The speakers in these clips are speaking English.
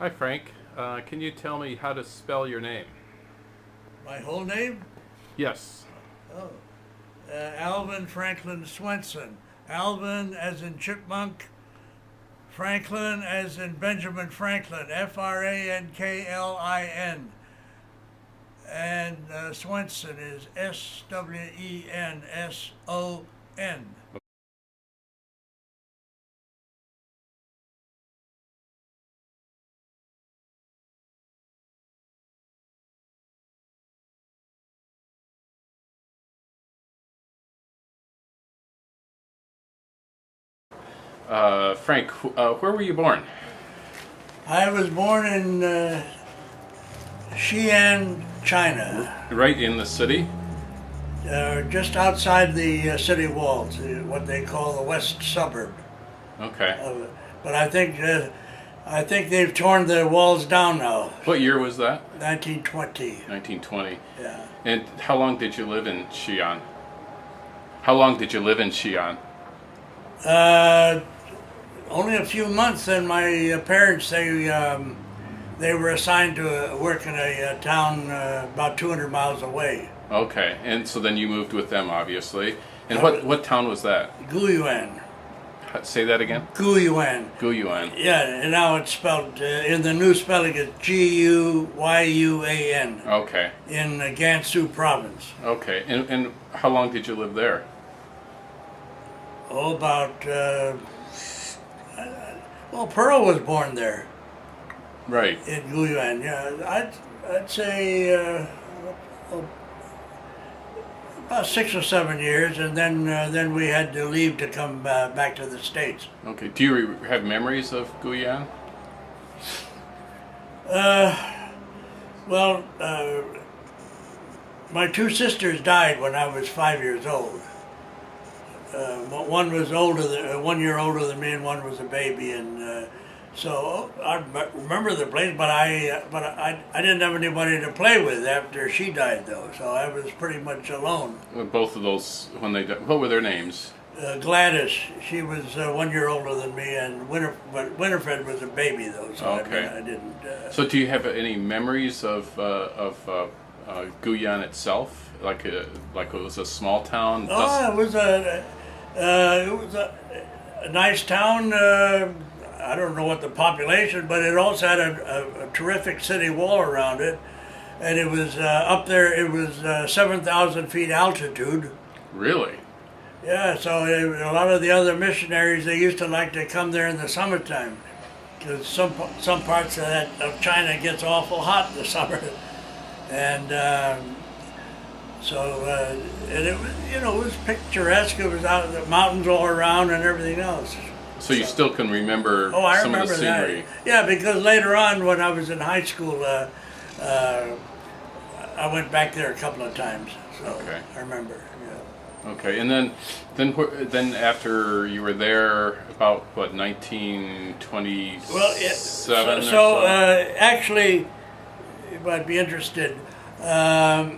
Hi, Frank. Can you tell me how to spell your name? My whole name? Yes. Oh, Alvin Franklin Swenson. Alvin as in chipmunk, Franklin as in Benjamin Franklin, Franklin. And Swenson is Swenson. Frank, where were you born? I was born in Xian, China, Right in the city? just outside the city walls, what they call the west suburb Okay. of it. But I think they've torn the walls down now. What year was that? 1920. 1920. Yeah. And how long did you live in Xi'an? How long did you live in Xi'an? Uh, Only a few months, and my parents they were assigned to work in a town about 200 miles away. Okay. And so then you moved with them, obviously. And I what, was- what town was that? Guyuan. Say that again? Guyuan. Guyuan. Yeah, and now it's spelled in the new spelling. It's Guyuan Okay. in Gansu province. Okay. And how long did you live there? Oh, about well, Pearl was born there Right. in Guyuan. Yeah, I'd say about 6 or 7 years, and then we had to leave to come back to the States. Okay. Do you have memories of Guyuan? Well, my two sisters died when I was 5 years old. One was 1 year older than me, and one was a baby, and so I remember the place. But I didn't have anybody to play with after she died, though. So I was pretty much alone. Both of those, when they died, what were their names? Gladys, she was 1 year older than me, and but Winifred was a baby, though. So Okay. I didn't. So, do you have any memories of Guyuan itself? Like it was a small town. Oh, it was a nice town. I don't know what the population, but it also had a terrific city wall around it, and it was up there. It was 7,000 feet altitude. Really? Yeah, so a lot of the other missionaries, they used to like to come there in the summertime, because some parts of China gets awful hot in the summer, and so and it was it was picturesque. It was out the mountains all around and everything else. So you still can remember Oh, I some remember of the scenery? that. Yeah, because later on, when I was in high school, I went back there a couple of times. So Okay. I remember. Yeah. Okay, and then after you were there, about what 1927 Well, or so actually, you might be interested. I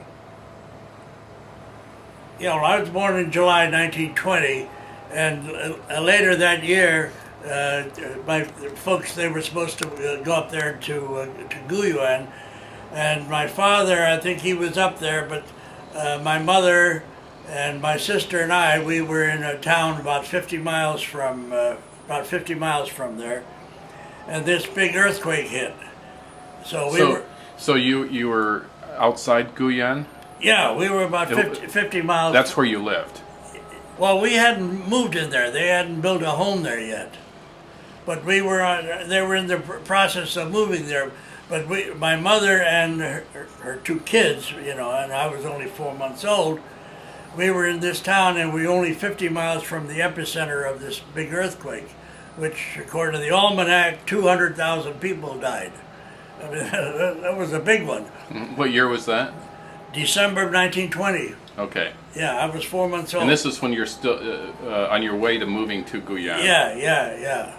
was born in July 1920, and later that year, my folks, they were supposed to go up there to Guyuan, and my father, I think he was up there, but my mother and my sister and I, we were in a town about 50 miles from there, and this big earthquake hit. So we were. So you were outside Guyuan? Yeah, we were about 50 miles. That's where you lived. Well, we hadn't moved in there. They hadn't built a home there yet. But they were in the process of moving there. But my mother and her two kids, and I was only 4 months old, we were in this town, and we were only 50 miles from the epicenter of this big earthquake, which, according to the almanac, 200,000 people died. I mean, that was a big one. What year was that? December of 1920. Okay. Yeah, I was 4 months old. And this is when you're still on your way to moving to Guyuan. Yeah.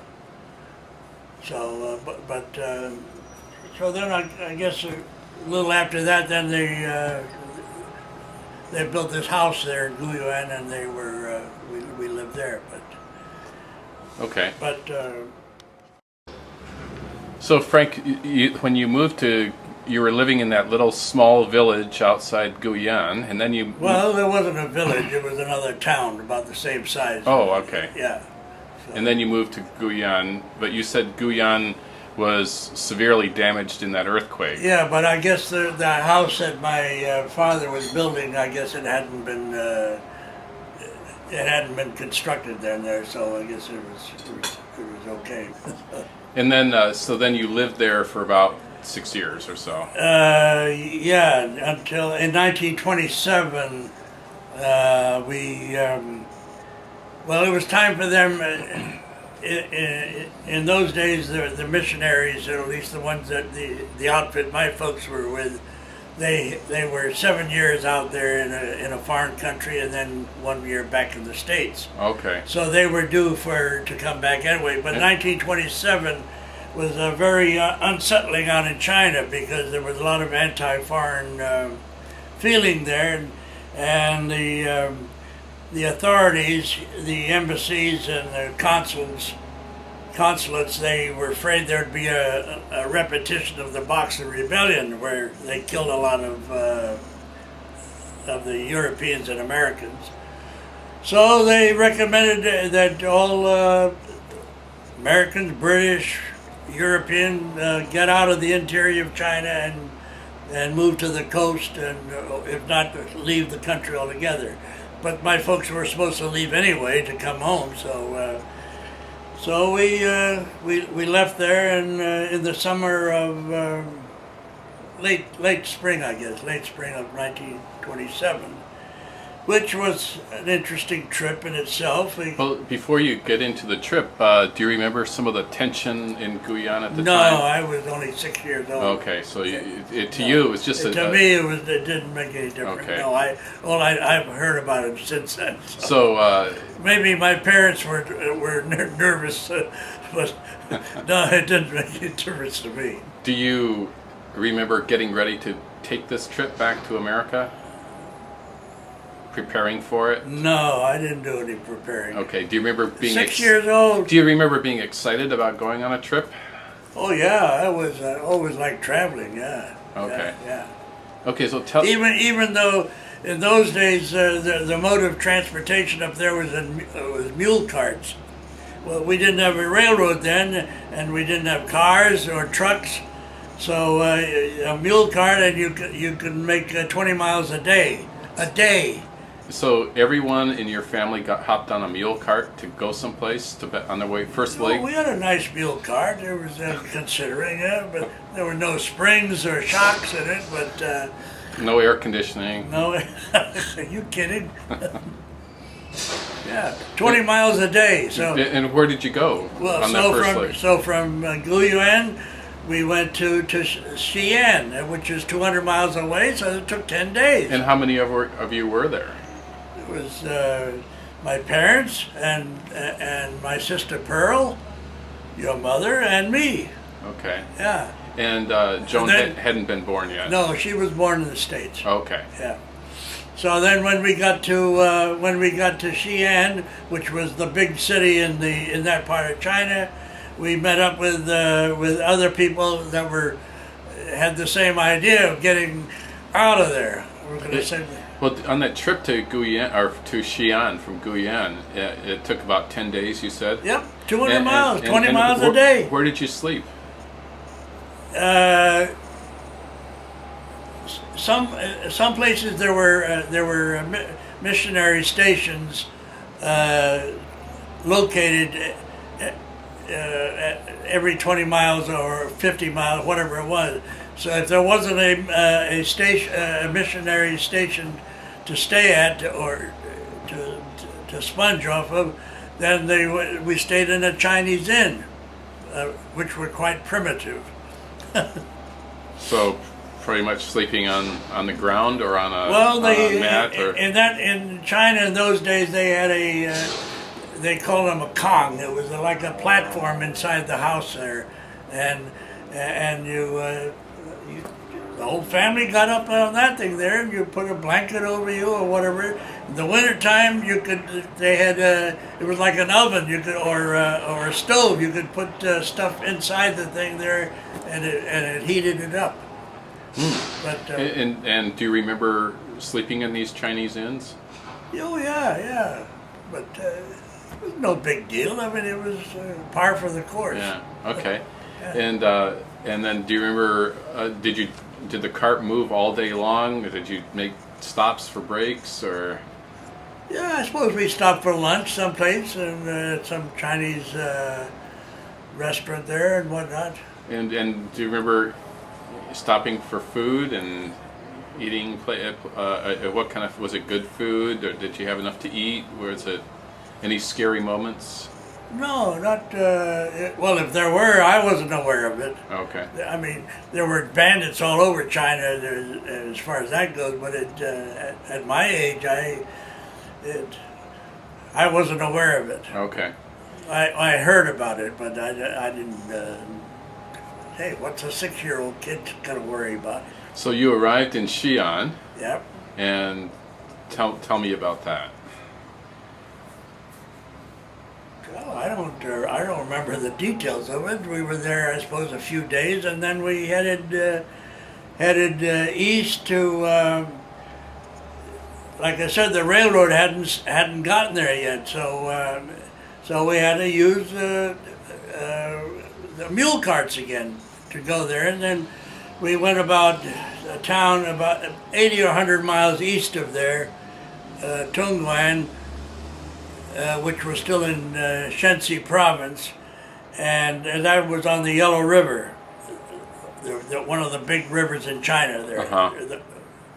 So, so then I guess a little after that, then they built this house there in Guyuan, and we lived there. Okay. But So Frank, when you moved to, you were living in that little small village outside Guyuan, and then you... Well, it wasn't a village, it was another town about the same size. Oh, okay. Yeah. So. And then you moved to Guyuan, but you said Guyuan was severely damaged in that earthquake. Yeah, but I guess the house that my father was building, I guess it hadn't been constructed there, so I guess it was okay. And then, so then you lived there for about 6 years or so. Yeah, until in 1927, well, it was time for them. In those days, the missionaries, or at least the ones that the outfit my folks were with, they were 7 years out there in a foreign country, and then 1 year back in the States. Okay. So they were due to come back anyway. But 1927 was very unsettling out in China, because there was a lot of anti-foreign feeling there, and the authorities, the embassies and the consulates, they were afraid there'd be a repetition of the Boxer Rebellion, where they killed a lot of the Europeans and Americans. So they recommended that all Americans, British, European get out of the interior of China and move to the coast, and if not, leave the country altogether. But my folks were supposed to leave anyway to come home, so we left there, and in the summer of late spring, I guess, late spring of 1927, which was an interesting trip in itself. Well, before you get into the trip, do you remember some of the tension in Guyuan at the No, time? I was only 6 years old. Okay, so you, to you it was just to me it didn't make any difference. Okay. No, I've heard about it since then. So Maybe my parents were nervous, but no, it didn't make any difference to me. do you remember getting ready to take this trip back to America? Preparing for it? No, I didn't do any preparing. Okay, do you remember being 6 years old. Do you remember being excited about going on a trip? Oh yeah, I was always liked traveling. Yeah. Okay. Yeah. Okay, so tell... Even though in those days the mode of transportation up there was mule carts. Well, we didn't have a railroad then, and we didn't have cars or trucks. So a mule cart, and you could make 20 miles a day. So everyone in your family hopped on a mule cart to go someplace on their way first leg? We had a nice mule cart. There was considering it, but there were no springs or shocks in it. But no air conditioning. no, are you kidding? Yeah, 20 miles a day. So And where did you go on that first leg? So from Guyuan, we went to Xian, which is 200 miles away. So it took 10 days. And how many of you were there? It was my parents and my sister Pearl, your mother, and me. Okay. Yeah. And Joan hadn't been born yet? No, she was born in the States. Okay. Yeah. So then when we got to Xi'an, which was the big city in that part of China, we met up with other people that had the same idea of getting out of there. We're going to say. Well, on that trip to Guyuan, or to Xi'an from Guyuan, it took about 10 days, you said? Yep, 200 miles, 20 miles a day. Where did you sleep? Some places there were missionary stations located every 20 miles or 50 miles, whatever it was. So if there wasn't a missionary station to stay at or to sponge off of, then we stayed in a Chinese inn, which were quite primitive. So pretty much sleeping on the ground or on a mat? Or? In China in those days they had they called them a kong. It was like a platform inside the house there, and you the whole family got up on that thing there, and you put a blanket over you or whatever. In the wintertime, they had it was like an oven, or a stove. You could put stuff inside the thing there, and it heated it up. But and do you remember sleeping in these Chinese inns? oh yeah. But it was no big deal. I mean, it was par for the course. Yeah. Okay. Yeah. And then do you remember? Did the cart move all day long? Or did you make stops for breaks or? Yeah, I suppose we stopped for lunch someplace, and some Chinese restaurant there and whatnot. And do you remember stopping for food and eating? What kind of, was it good food, or did you have enough to eat? Was it any scary moments? No, not well. If there were, I wasn't aware of it. Okay. I mean, there were bandits all over China as far as that goes. But at my age, I wasn't aware of it. Okay. I heard about it, but I didn't. Hey, what's a 6-year-old kid gonna worry about? So you arrived in Xian. Yep. And tell me about that. Well, I don't remember the details of it. We were there, I suppose, a few days, and then we headed east to. Like I said, the railroad hadn't gotten there yet, so we had to use the mule carts again to go there, and then we went about a town about 80 or 100 miles east of there, Guyuan, which was still in Shensi province, and that was on the Yellow River, one of the big rivers in China there,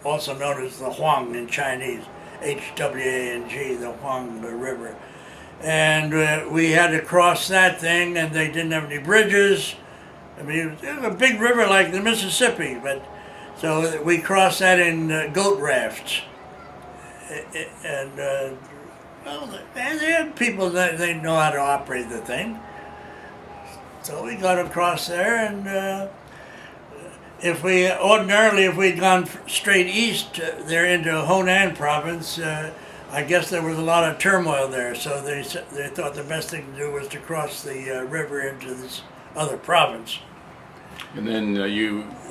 also known as the Huang in Chinese, H-W-A-N-G, the Huang River. And we had to cross that thing, and they didn't have any bridges. I mean, it was a big river like the Mississippi, but so we crossed that in goat rafts. And well, they had people that they know how to operate the thing. So we got across there, and if we'd gone straight east there into Honan province, I guess there was a lot of turmoil there. So they thought the best thing to do was to cross the river into this other province. And then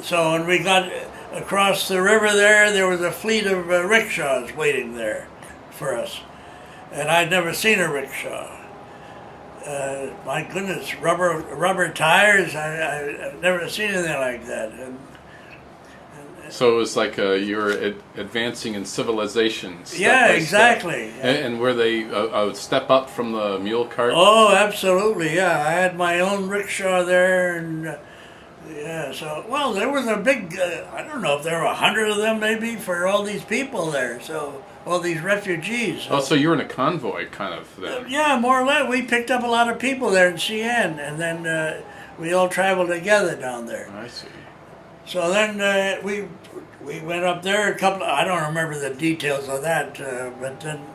So when we got across the river there was a fleet of rickshaws waiting there for us. And I'd never seen a rickshaw. My goodness, rubber tires, I've never seen anything like that. So it was like you were advancing in civilization. Yeah, exactly. And were they a step up from the mule cart? Oh, absolutely, yeah. I had my own rickshaw there, and yeah, so, well, there was a big, I don't know if there were 100 of them maybe for all these people there, so, all these refugees. So. Oh, so you were in a convoy, kind of, then? Yeah, more or less. We picked up a lot of people there in Xian, and then we all traveled together down there. I see. So then we went up there I don't remember the details of that, but then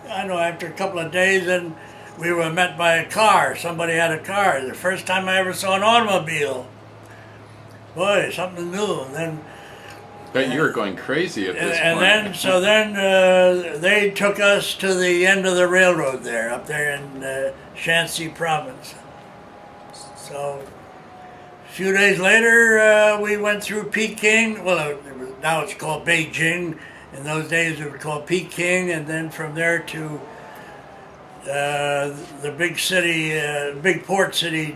I know after a couple of days, and we were met by a car. Somebody had a car. The first time I ever saw an automobile. Boy, something new. And then But you were going crazy at this point. Then they took us to the end of the railroad there, up there in Shanxi province. So a few days later, we went through Peking. Well, now it's called Beijing. In those days, it was called Peking, and then from there to the big city, big port city.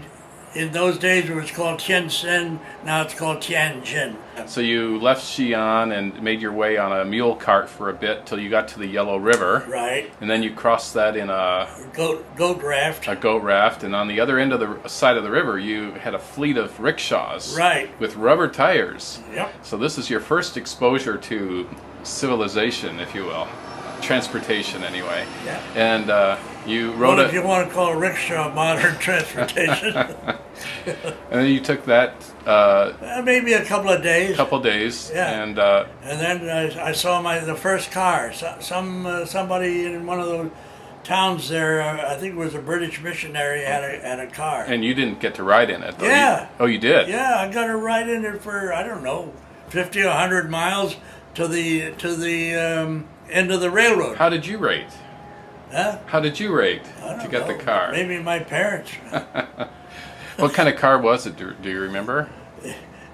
In those days, it was called Shenzhen. Now it's called Tianjin. So you left Xi'an and made your way on a mule cart for a bit till you got to the Yellow River. Right. And then you crossed that in a goat raft. A goat raft, and on the other end of the side of the river, you had a fleet of rickshaws. Right. With rubber tires. Yep. So this is your first exposure to civilization, if you will. Transportation, anyway. Yeah. And you rode if you want to call a rickshaw modern transportation. And then you took that maybe a couple of days. Yeah. And then I saw the first car. Somebody in one of those towns there, I think it was a British missionary, had a car. And you didn't get to ride in it, though. Yeah. Oh, you did? Yeah, I got to ride in it for, I don't know, 50 or 100 miles to the end of the railroad. How did you rate? Huh? How did you rate I don't to get know. the car? Maybe my parents. What kind of car was it? Do you remember?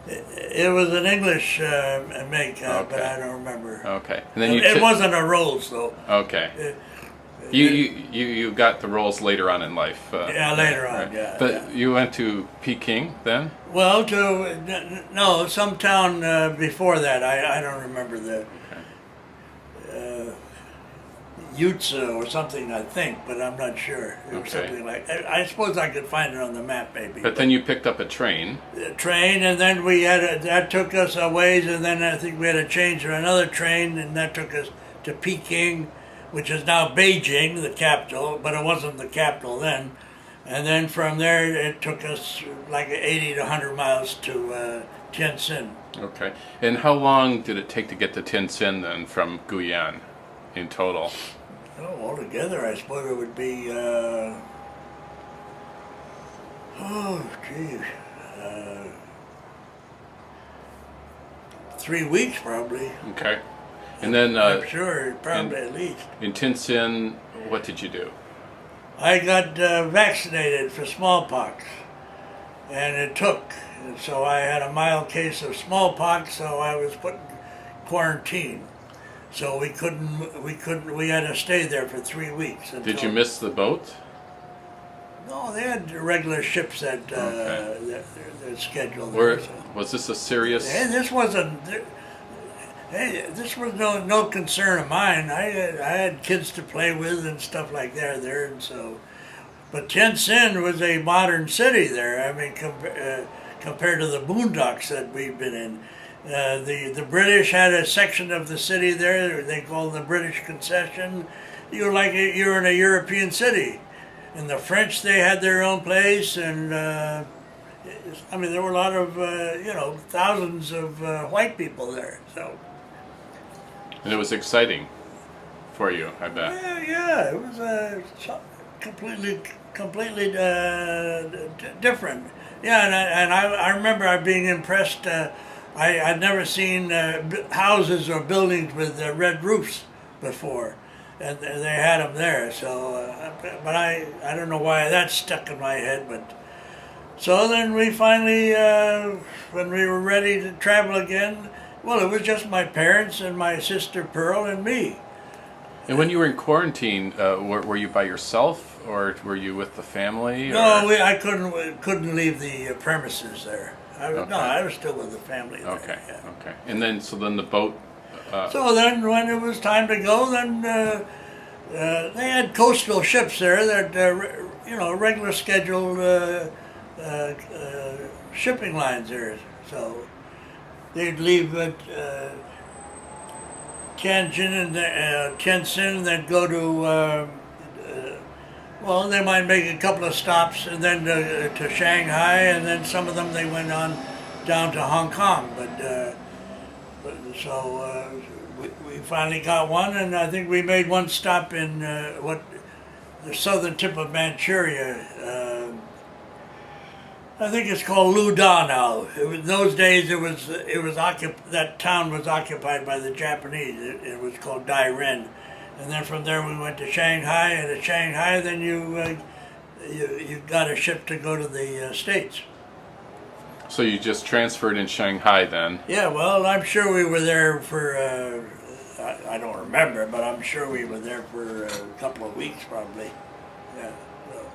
It was an English make, but Okay. I don't remember. Okay. And then It wasn't a Rolls, though. Okay. You got the roles later on in life. Yeah, later on, right. yeah. But yeah. you went to Peking then? Well, no, some town before that. I don't remember the Yutza or something. I think, but I'm not sure. It was Okay. something like. I suppose I could find it on the map, maybe. But then you picked up a train. Train, and then we had that took us a ways, and then I think we had to change to another train, and that took us to Peking, which is now Beijing, the capital, but it wasn't the capital then. And then from there, it took us like 80 to 100 miles to Tientsin. Okay. And how long did it take to get to Tientsin then from Guyuan in total? Oh, altogether, I suppose it would be, 3 weeks probably. Okay. And then I'm sure, probably at least. in Tientsin, what did you do? I got vaccinated for smallpox, and it took. And so I had a mild case of smallpox, so I was put in quarantine. So we had to stay there for 3 weeks. Did you miss the boat? No, they had regular ships that Okay. that scheduled. Or there, so. was this a serious? Hey, this wasn't. Hey, this was no concern of mine. I had kids to play with and stuff like that there, and so. But Tientsin was a modern city there. I mean, compared to the boondocks that we've been in, the British had a section of the city there. They called the British Concession. You're in a European city. And the French, they had their own place, and I mean, there were a lot of thousands of white people there. So. And it was exciting for you, I bet. Yeah, it was completely different. Yeah, and I remember being impressed. I'd never seen houses or buildings with red roofs before, and they had them there. So, but I don't know why that stuck in my head. But so then we finally, when we were ready to travel again. Well, it was just my parents and my sister Pearl and me. And when you were in quarantine, were you by yourself, or were you with the family? No, I couldn't leave the premises there. I was still with the family there. Okay, Yeah. okay. And then, the boat... So then when it was time to go, then they had coastal ships there that, regular scheduled shipping lines there. So they'd leave at Tianjin and Tientsin, and then go to, they might make a couple of stops and then to Shanghai, and then some of them they went on down to Hong Kong. So we finally got one, and I think we made one stop in the southern tip of Manchuria. I think it's called Luda now. In those days, that town was occupied by the Japanese. It was called Dairen, and then from there we went to Shanghai, and at Shanghai, then you got a ship to go to the States. So you just transferred in Shanghai then? Yeah, well, I'm sure we were there for, I don't remember, but I'm sure we were there for a couple of weeks probably. Yeah, so,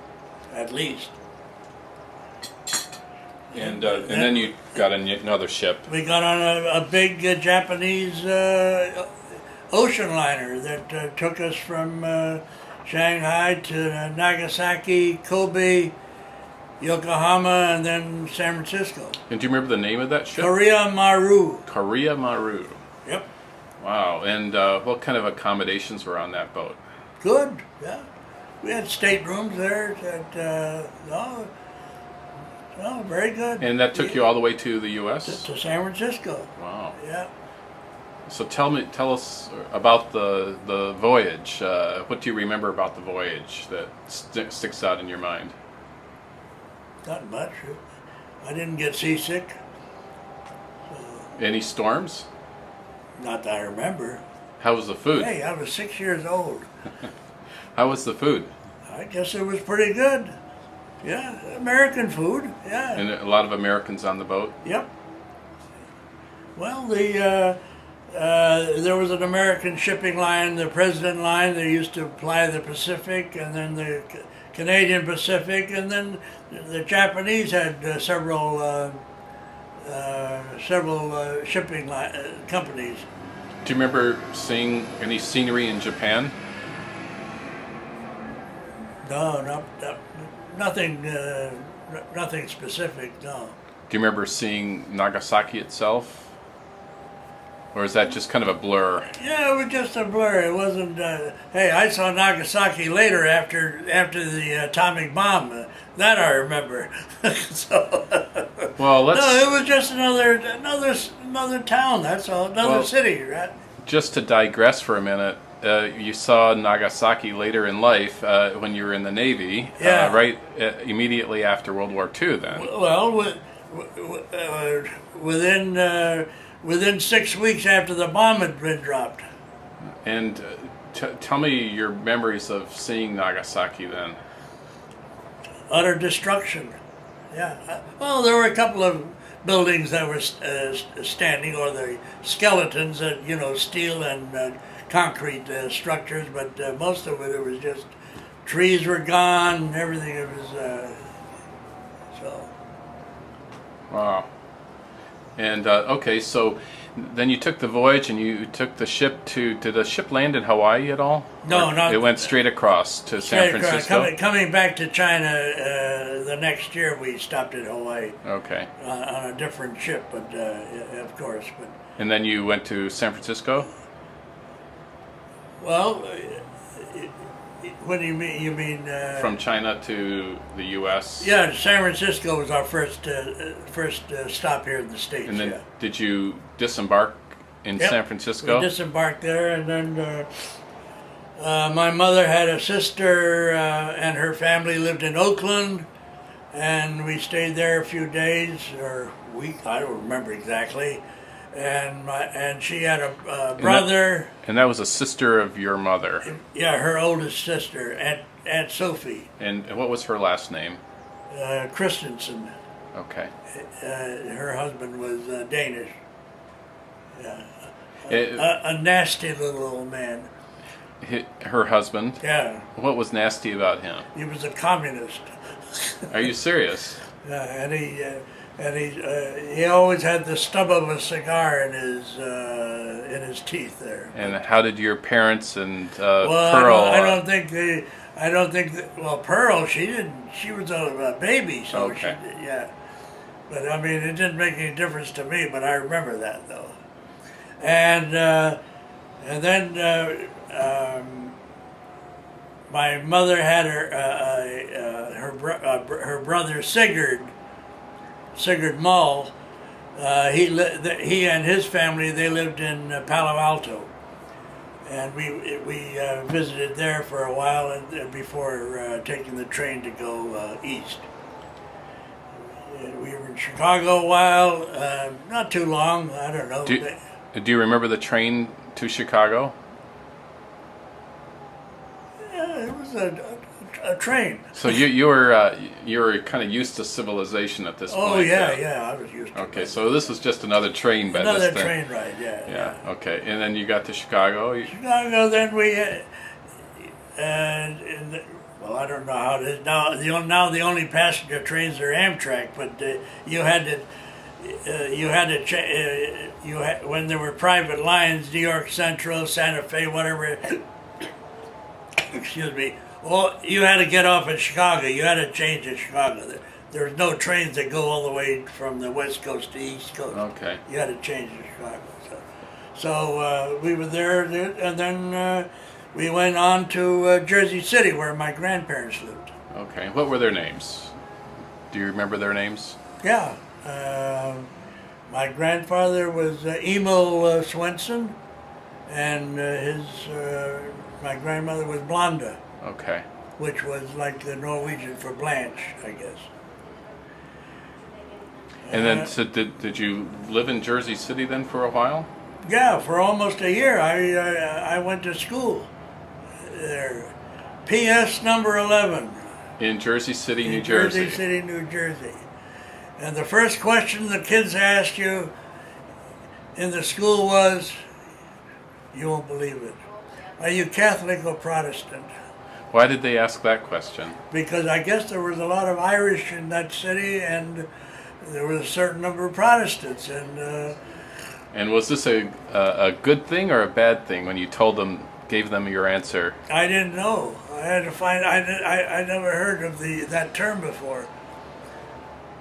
at least. And then you got another ship. We got on a big Japanese ocean liner that took us from Shanghai to Nagasaki, Kobe, Yokohama, and then San Francisco. And do you remember the name of that ship? Korea Maru. Korea Maru. Yep. Wow. And what kind of accommodations were on that boat? Good, yeah. We had staterooms there very good. And that took you all the way to the U.S.? To San Francisco. Wow. Yeah. So tell us about the voyage. What do you remember about the voyage that sticks out in your mind? Not much. I didn't get seasick. Any storms? Not that I remember. How was the food? Hey, I was 6 years old. How was the food? I guess it was pretty good. Yeah, American food. Yeah. And a lot of Americans on the boat? Yep. Well, there was an American shipping line, the President line. They used to ply the Pacific, and then the Canadian Pacific, and then the Japanese had several shipping companies. Do you remember seeing any scenery in Japan? No, nothing. Nothing specific. No. Do you remember seeing Nagasaki itself? Or is that just kind of a blur? Yeah, it was just a blur. It wasn't. Hey, I saw Nagasaki later after the atomic bomb. That I remember. So. Well, let's. No, it was just another town. That's all. Another city, right? Just to digress for a minute, you saw Nagasaki later in life when you were in the Navy. Yeah. Right. Immediately after World War II. Then. Well, within 6 weeks after the bomb had been dropped. And tell me your memories of seeing Nagasaki then. Utter destruction. Yeah. Well, there were a couple of buildings that were standing, or the skeletons that, steel and concrete structures, but most of it was just trees were gone, everything. It was so. Wow. And okay, so then you took the voyage and you took the ship did the ship land in Hawaii at all? No, not. It went straight across to San Francisco? Coming back to China the next year, we stopped at Hawaii. Okay. On a different ship, but of course. But. And then you went to San Francisco? Well, what do you mean? You mean from China to the U.S.? Yeah, San Francisco was our first stop here in the States. And then yeah. Did you disembark in San Francisco? We disembarked there, and then my mother had a sister, and her family lived in Oakland, and we stayed there a few days or a week. I don't remember exactly. And she had a brother. And that was a sister of your mother. Yeah, her oldest sister, Aunt Sophie. And what was her last name? Christensen. Okay. Her husband was Danish. Yeah. A nasty little old man. Her husband? Yeah. What was nasty about him? He was a communist. Are you serious? Yeah, and he always had the stub of a cigar in his teeth there. And how did your parents and well, Pearl? I don't think that. Well, Pearl, she didn't. She was a baby, so okay. Yeah. But I mean, it didn't make any difference to me. But I remember that though. And then my mother had her brother Sigurd Mull. He and his family, they lived in Palo Alto, and we visited there for a while before taking the train to go east. We were in Chicago a while, not too long. I don't know. Do you remember the train to Chicago? Yeah, it was a train. So you were kind of used to civilization at this point. Oh yeah, I was used to. Okay, so this was just another train, but another train ride, yeah. Yeah. Okay, and then you got to Chicago. Chicago, then we well, I don't know how it is now. Now the only passenger trains are Amtrak, but when there were private lines, New York Central, Santa Fe, whatever. Excuse me. Well, you had to get off in Chicago. You had to change in Chicago. There was no trains that go all the way from the West Coast to East Coast. Okay. You had to change in Chicago. So we were there, and then we went on to Jersey City, where my grandparents lived. Okay. What were their names? Do you remember their names? Yeah. My grandfather was Emil Swenson, and my grandmother was Blonda. Okay. Which was like the Norwegian for Blanche, I guess. And then, so did you live in Jersey City then for a while? Yeah, for almost a year. I went to school there. PS number 11. In Jersey City, New Jersey Jersey. City, New Jersey. And the first question the kids asked you in the school was, you won't believe it, are you Catholic or Protestant? Why did they ask that question? Because I guess there was a lot of Irish in that city, and there was a certain number of Protestants. And was this a good thing or a bad thing when you gave them your answer? I didn't know. I had to find. I never heard of that term before.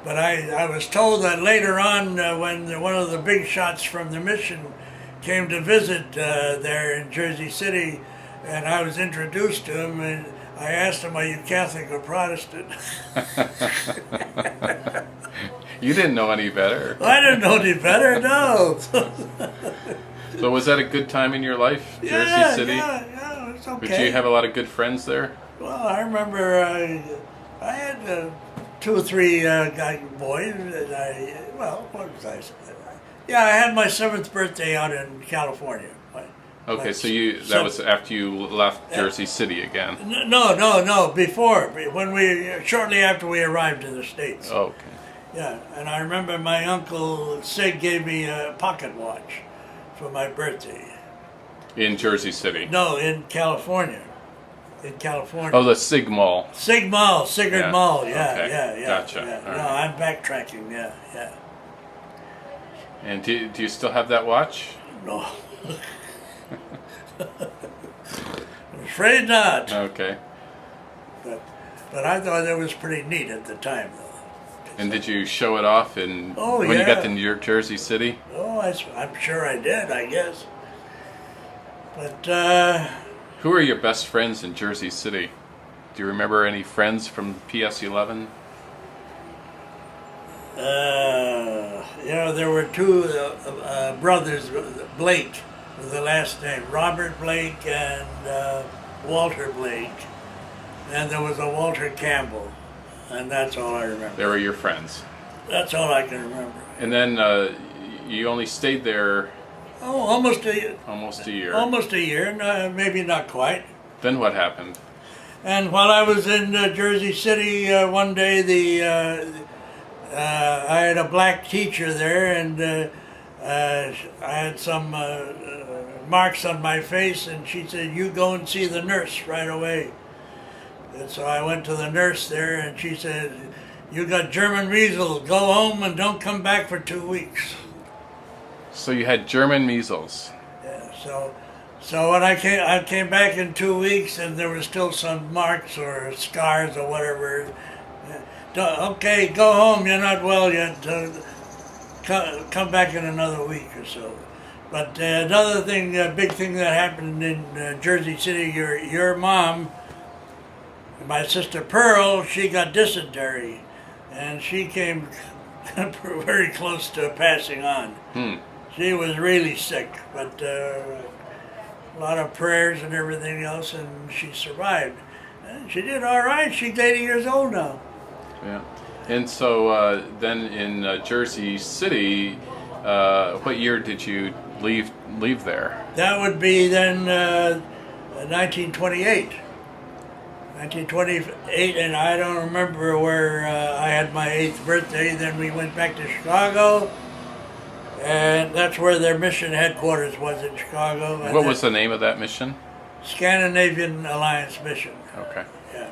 But I was told that later on, when one of the big shots from the mission came to visit there in Jersey City, and I was introduced to him, and I asked him, "Are you Catholic or Protestant?" You didn't know any better. I didn't know any better. No. So was that a good time in your life, Jersey Yeah, City? yeah, it's okay. Did you have a lot of good friends there? Well, I remember I had 2 or 3 boys that what was I saying? Yeah, I had my 7th birthday out in California. Okay, so that was after you left Jersey City again. No, before, shortly after we arrived in the States. Oh, okay. Yeah, and I remember my uncle Sig gave me a pocket watch for my birthday. In Jersey City? No, in California. In California. Oh, the Sig Mall. Sigurd Mall, yeah, Okay. yeah. Gotcha. Yeah. All No, right. I'm backtracking, yeah. And do you still have that watch? No. I'm afraid not. Okay. But I thought it was pretty neat at the time, though. And did you show it off when Oh, you got yeah. to New Jersey City? Oh, I'm sure I did, I guess. But, Who are your best friends in Jersey City? Do you remember any friends from PS11? There were 2 brothers, Blake was the last name, Robert Blake and Walter Blake. And there was a Walter Campbell, and that's all I remember. They were your friends. That's all I can remember. And then you only stayed there Oh, almost a year. Almost a year, no, maybe not quite. Then what happened? And while I was in Jersey City, one day I had a black teacher there, and I had some marks on my face, and she said, "You go and see the nurse right away." And so I went to the nurse there, and she said, "You got German measles. Go home and don't come back for 2 weeks." So you had German measles. Yeah, so when I came back in 2 weeks, and there were still some marks or scars or whatever. Okay, go home. You're not well yet. Come back in another week or so. But another thing, big thing that happened in Jersey City, your mom, my sister Pearl, she got dysentery, and she came very close to passing on. She was really sick, but a lot of prayers and everything else, and she survived. And she did all right. She's 80 years old now. Yeah. And so then in Jersey City, what year did you leave there? That would be then 1928. 1928, and I don't remember where I had my 8th birthday. Then we went back to Chicago, and that's where their mission headquarters was, in Chicago. And what was the name of that mission? Scandinavian Alliance Mission. Okay. Yeah,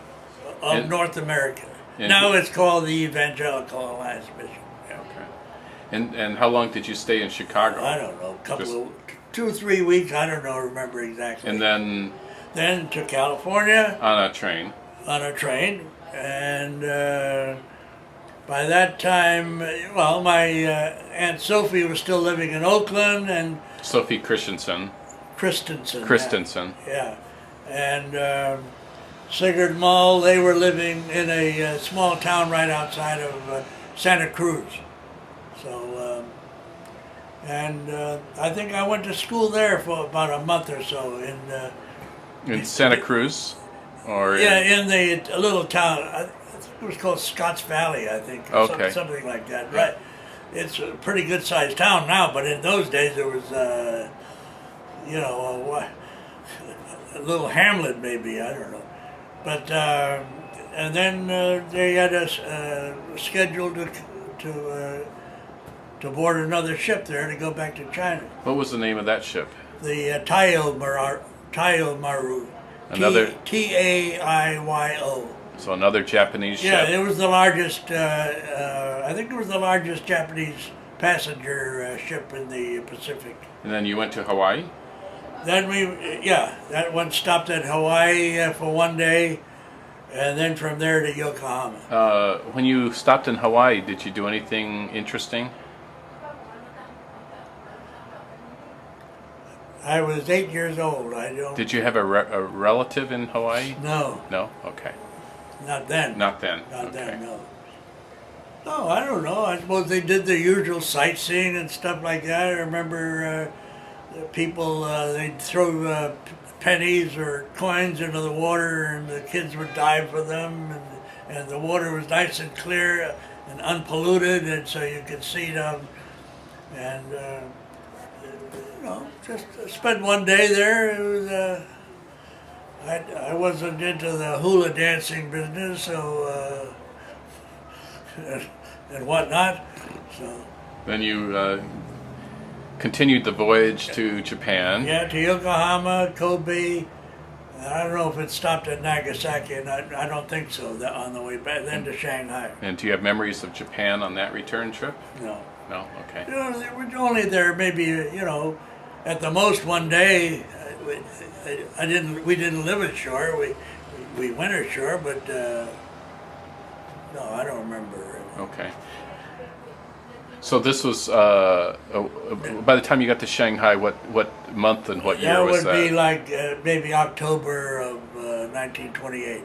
of North America. And now it's called the Evangelical Alliance Mission. Yeah. Okay. And how long did you stay in Chicago? I don't know, a couple of 2 or 3 weeks. I don't know, remember exactly. And then to California on a train. And by that time, well, my Aunt Sophie was still living in Oakland, and Sophie Christensen. Yeah. And Sigurd Mall, they were living in a small town right outside of Santa Cruz. So, I think I went to school there for about a month or so in Santa Cruz, or in the little town. I think it was called Scotts Valley, I think, or okay, something like that. Right. it's a pretty good sized town now, but in those days there was, you know, a little hamlet maybe, I don't know. But and then they had us scheduled to board another ship there to go back to China. What was the name of that ship? The Taiyo Maru. Another Taiyo. So another Japanese ship. Yeah, it was the largest. I think it was the largest Japanese passenger ship in the Pacific. And then you went to Hawaii? Then that one stopped at Hawaii for one day, and then from there to Yokohama. When you stopped in Hawaii, did you do anything interesting? I was 8 years old. I don't. Did you have a relative in Hawaii? No. No? Okay. Not then. Not then. Not okay. then, no. No, I don't know. I suppose they did the usual sightseeing and stuff like that. I remember people, they'd throw pennies or coins into the water and the kids would dive for them. And the water was nice and clear and unpolluted, and so you could see them. And, you know, just spent one day there. It was, I wasn't into the hula dancing business, so and whatnot. So then you continued the voyage to Japan. yeah, to Yokohama, Kobe. I don't know if it stopped at Nagasaki, and I don't think so. On the way back, then to Shanghai. And do you have memories of Japan on that return trip? No. No. Okay. You know, they were only there maybe, you know, at the most one day. We didn't live ashore. We went ashore, but no, I don't remember. Okay. So this was by the time you got to Shanghai, what month and what year was that? That would be like maybe October of 1928.